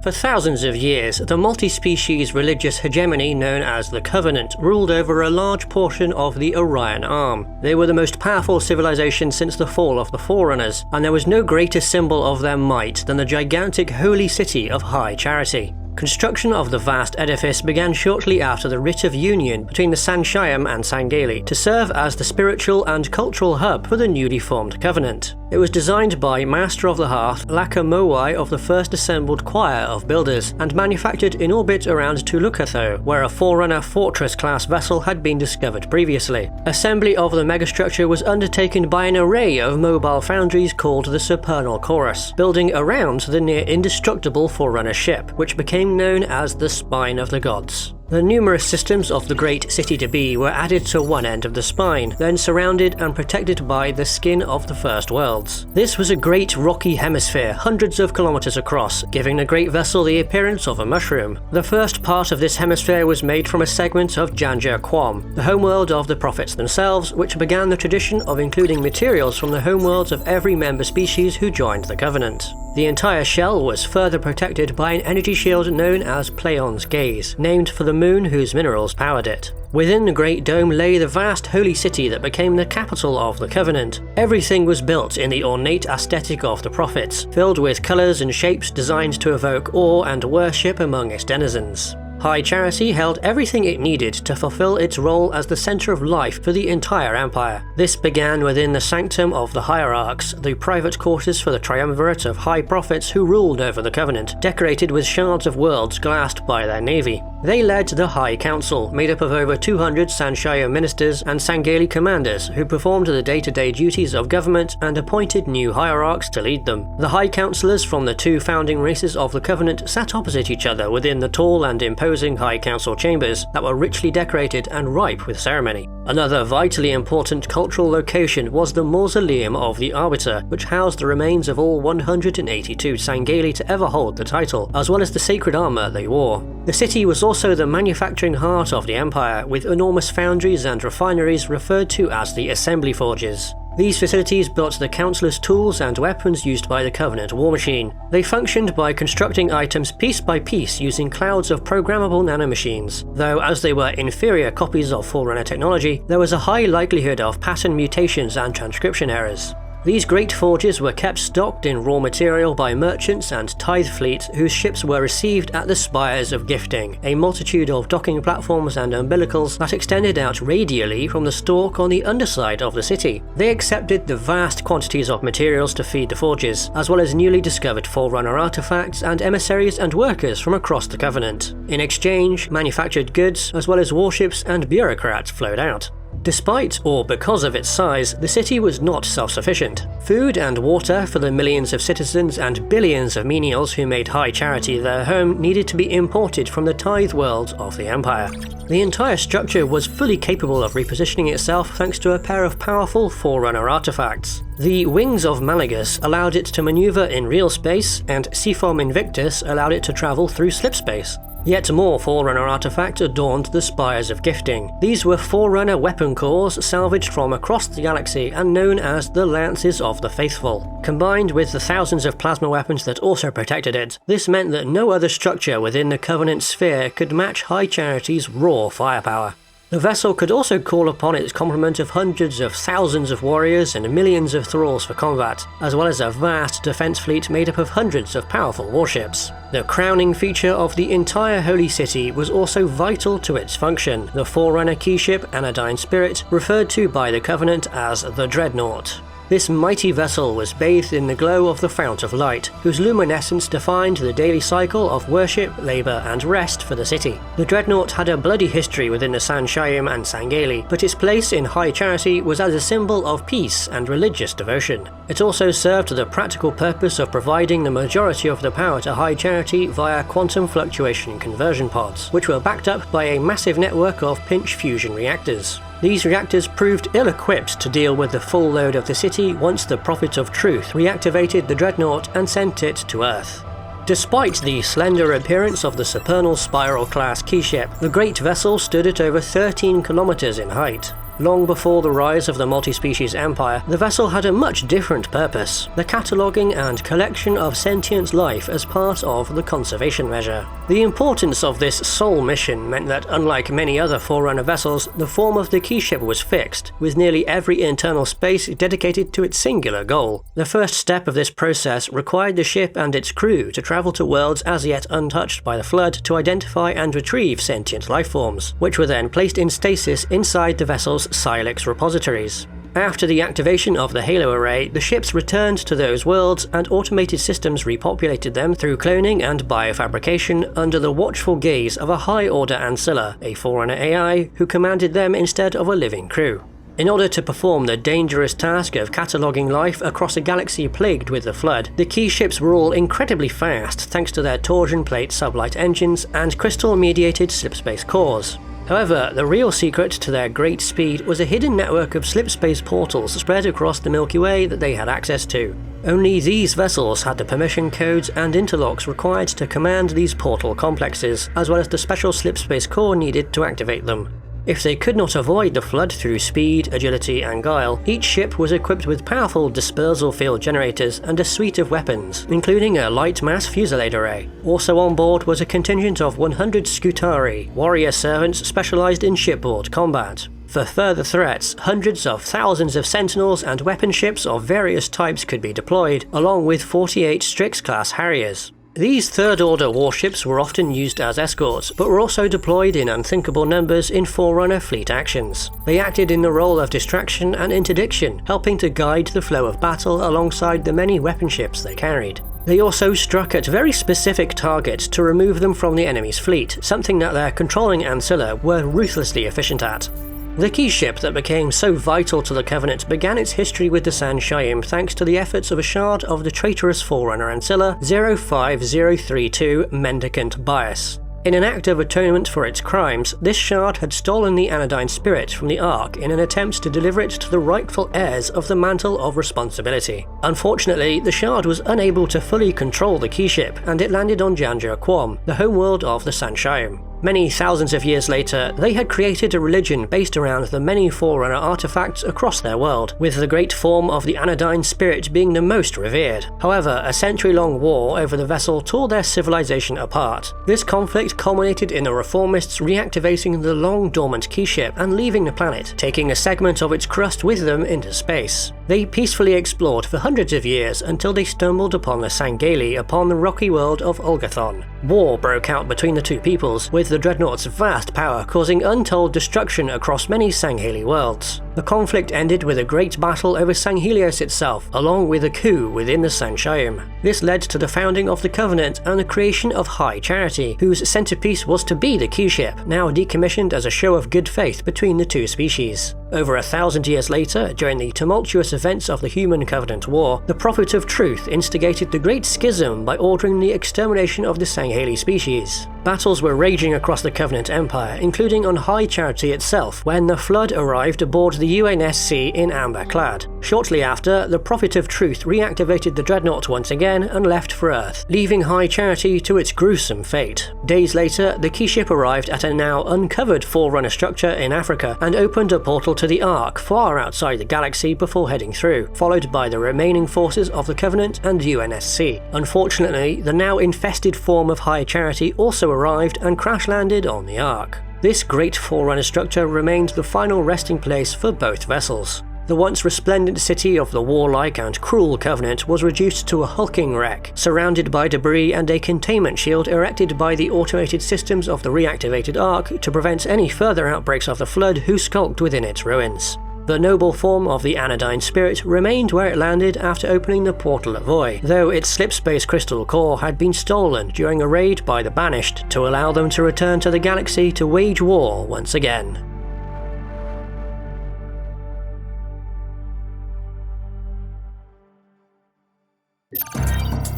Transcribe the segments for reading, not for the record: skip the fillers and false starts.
For thousands of years, the multi-species religious hegemony known as the Covenant ruled over a large portion of the Orion Arm. They were the most powerful civilization since the fall of the Forerunners, and there was no greater symbol of their might than the gigantic holy city of High Charity. Construction of the vast edifice began shortly after the Writ of Union between the Sanshayam and Sangheili to serve as the spiritual and cultural hub for the newly formed Covenant. It was designed by Master of the Hearth Laka Mowai of the first assembled choir of builders, and manufactured in orbit around Tulukatho, where a Forerunner Fortress-class vessel had been discovered previously. Assembly of the megastructure was undertaken by an array of mobile foundries called the Supernal Chorus, building around the near-indestructible Forerunner ship, which became known as the Spine of the Gods. The numerous systems of the Great City-to-Be were added to one end of the spine, then surrounded and protected by the Skin of the First Worlds. This was a great rocky hemisphere hundreds of kilometers across, giving the great vessel the appearance of a mushroom. The first part of this hemisphere was made from a segment of Janjer Quam, the homeworld of the prophets themselves, which began the tradition of including materials from the homeworlds of every member species who joined the Covenant. The entire shell was further protected by an energy shield known as Pleon's Gaze, named for the moon whose minerals powered it. Within the Great Dome lay the vast holy city that became the capital of the Covenant. Everything was built in the ornate aesthetic of the prophets, filled with colours and shapes designed to evoke awe and worship among its denizens. High Charity held everything it needed to fulfill its role as the centre of life for the entire empire. This began within the Sanctum of the Hierarchs, the private quarters for the triumvirate of high prophets who ruled over the Covenant, decorated with shards of worlds glassed by their navy. They led the High Council, made up of over 200 Sanshaya ministers and Sangheili commanders who performed the day-to-day duties of government and appointed new hierarchs to lead them. The High Councillors from the two founding races of the Covenant sat opposite each other within the tall and imposing High Council chambers that were richly decorated and ripe with ceremony. Another vitally important cultural location was the Mausoleum of the Arbiter, which housed the remains of all 182 Sangheili to ever hold the title, as well as the sacred armour they wore. The city was also the manufacturing heart of the empire, with enormous foundries and refineries referred to as the assembly forges. These facilities built the Councilors' tools and weapons used by the Covenant war machine. They functioned by constructing items piece by piece using clouds of programmable nanomachines, though as they were inferior copies of Forerunner technology, there was a high likelihood of pattern mutations and transcription errors. These great forges were kept stocked in raw material by merchants and tithe fleet whose ships were received at the Spires of Gifting, a multitude of docking platforms and umbilicals that extended out radially from the stalk on the underside of the city. They accepted the vast quantities of materials to feed the forges, as well as newly discovered Forerunner artifacts and emissaries and workers from across the Covenant. In exchange, manufactured goods, as well as warships and bureaucrats flowed out. Despite or because of its size, the city was not self-sufficient. Food and water for the millions of citizens and billions of menials who made High Charity their home needed to be imported from the tithe world of the empire. The entire structure was fully capable of repositioning itself thanks to a pair of powerful Forerunner artifacts. The Wings of Malagus allowed it to maneuver in real space, and Seaform Invictus allowed it to travel through slipspace. Yet more Forerunner artifacts adorned the Spires of Gifting. These were Forerunner weapon cores salvaged from across the galaxy and known as the Lances of the Faithful. Combined with the thousands of plasma weapons that also protected it, this meant that no other structure within the Covenant sphere could match High Charity's raw firepower. The vessel could also call upon its complement of hundreds of thousands of warriors and millions of thralls for combat, as well as a vast defense fleet made up of hundreds of powerful warships. The crowning feature of the entire Holy City was also vital to its function, the Forerunner Keyship Anodyne Spirit, referred to by the Covenant as the Dreadnought. This mighty vessel was bathed in the glow of the Fount of Light, whose luminescence defined the daily cycle of worship, labour and rest for the city. The Dreadnought had a bloody history within the Sanshayim and Sangheili, but its place in High Charity was as a symbol of peace and religious devotion. It also served the practical purpose of providing the majority of the power to High Charity via quantum fluctuation conversion pods, which were backed up by a massive network of pinch fusion reactors. These reactors proved ill-equipped to deal with the full load of the city once the Prophet of Truth reactivated the Dreadnought and sent it to Earth. Despite the slender appearance of the supernal spiral-class Keyship, the great vessel stood at over 13 kilometers in height. Long before the rise of the multi-species empire, the vessel had a much different purpose: the cataloguing and collection of sentient life as part of the conservation measure. The importance of this sole mission meant that, unlike many other Forerunner vessels, the form of the Keyship was fixed, with nearly every internal space dedicated to its singular goal. The first step of this process required the ship and its crew to travel to worlds as yet untouched by the Flood to identify and retrieve sentient lifeforms, which were then placed in stasis inside the vessel's Silex repositories. After the activation of the Halo array, the ships returned to those worlds and automated systems repopulated them through cloning and biofabrication under the watchful gaze of a high-order Ancilla, a Forerunner AI, who commanded them instead of a living crew. In order to perform the dangerous task of cataloguing life across a galaxy plagued with the Flood, the Keyships were all incredibly fast thanks to their torsion plate sublight engines and crystal-mediated slipspace cores. However, the real secret to their great speed was a hidden network of slipspace portals spread across the Milky Way that they had access to. Only these vessels had the permission codes and interlocks required to command these portal complexes, as well as the special slipspace core needed to activate them. If they could not avoid the Flood through speed, agility, and guile, each ship was equipped with powerful dispersal field generators and a suite of weapons, including a light mass fusillade array. Also on board was a contingent of 100 Scutari, warrior servants specialized in shipboard combat. For further threats, hundreds of thousands of Sentinels and weapon ships of various types could be deployed, along with 48 Strix-class Harriers. These third-order warships were often used as escorts, but were also deployed in unthinkable numbers in Forerunner fleet actions. They acted in the role of distraction and interdiction, helping to guide the flow of battle alongside the many weapon ships they carried. They also struck at very specific targets to remove them from the enemy's fleet, something that their controlling Ancilla were ruthlessly efficient at. The Keyship that became so vital to the Covenant began its history with the Sunshine thanks to the efforts of a shard of the traitorous Forerunner Ancilla 05032 Mendicant Bias. In an act of atonement for its crimes, this shard had stolen the anodyne spirit from the Ark in an attempt to deliver it to the rightful heirs of the Mantle of Responsibility. Unfortunately, the shard was unable to fully control the Keyship, and it landed on Janjur Quam, the homeworld of the Sunshine. Many thousands of years later, they had created a religion based around the many Forerunner artifacts across their world, with the great form of the anodyne spirit being the most revered. However, a century-long war over the vessel tore their civilization apart. This conflict culminated in the Reformists reactivating the long-dormant Keyship and leaving the planet, taking a segment of its crust with them into space. They peacefully explored for hundreds of years until they stumbled upon the Sangheili upon the rocky world of Olgathon. War broke out between the two peoples, with the Dreadnought's vast power causing untold destruction across many Sangheili worlds. The conflict ended with a great battle over Sanghelios itself, along with a coup within the Sunshine. This led to the founding of the Covenant and the creation of High Charity, whose centerpiece was to be the Keyship, now decommissioned as a show of good faith between the two species. Over 1,000 years later, during the tumultuous events of the Human Covenant War, the Prophet of Truth instigated the Great Schism by ordering the extermination of the Sangheili species. Battles were raging across the Covenant Empire, including on High Charity itself, when the Flood arrived aboard the UNSC in amber clad. Shortly after, the Prophet of Truth reactivated the Dreadnought once again and left for Earth, leaving High Charity to its gruesome fate. Days later, the Keyship arrived at a now uncovered Forerunner structure in Africa and opened a portal to the Ark far outside the galaxy before heading through, followed by the remaining forces of the Covenant and UNSC. Unfortunately, the now infested form of High Charity also arrived and crash-landed on the Ark. This great Forerunner structure remained the final resting place for both vessels. The once resplendent city of the warlike and cruel Covenant was reduced to a hulking wreck, surrounded by debris and a containment shield erected by the automated systems of the reactivated Ark to prevent any further outbreaks of the Flood who skulked within its ruins. The noble form of the anodyne spirit remained where it landed after opening the portal at Voy, though its slipspace crystal core had been stolen during a raid by the Banished to allow them to return to the galaxy to wage war once again.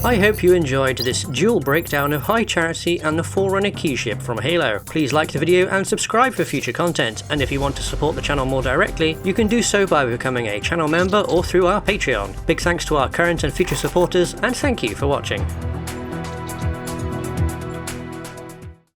I hope you enjoyed this dual breakdown of High Charity and the Forerunner Keyship from Halo. Please like the video and subscribe for future content, and if you want to support the channel more directly, you can do so by becoming a channel member or through our Patreon. Big thanks to our current and future supporters, and thank you for watching.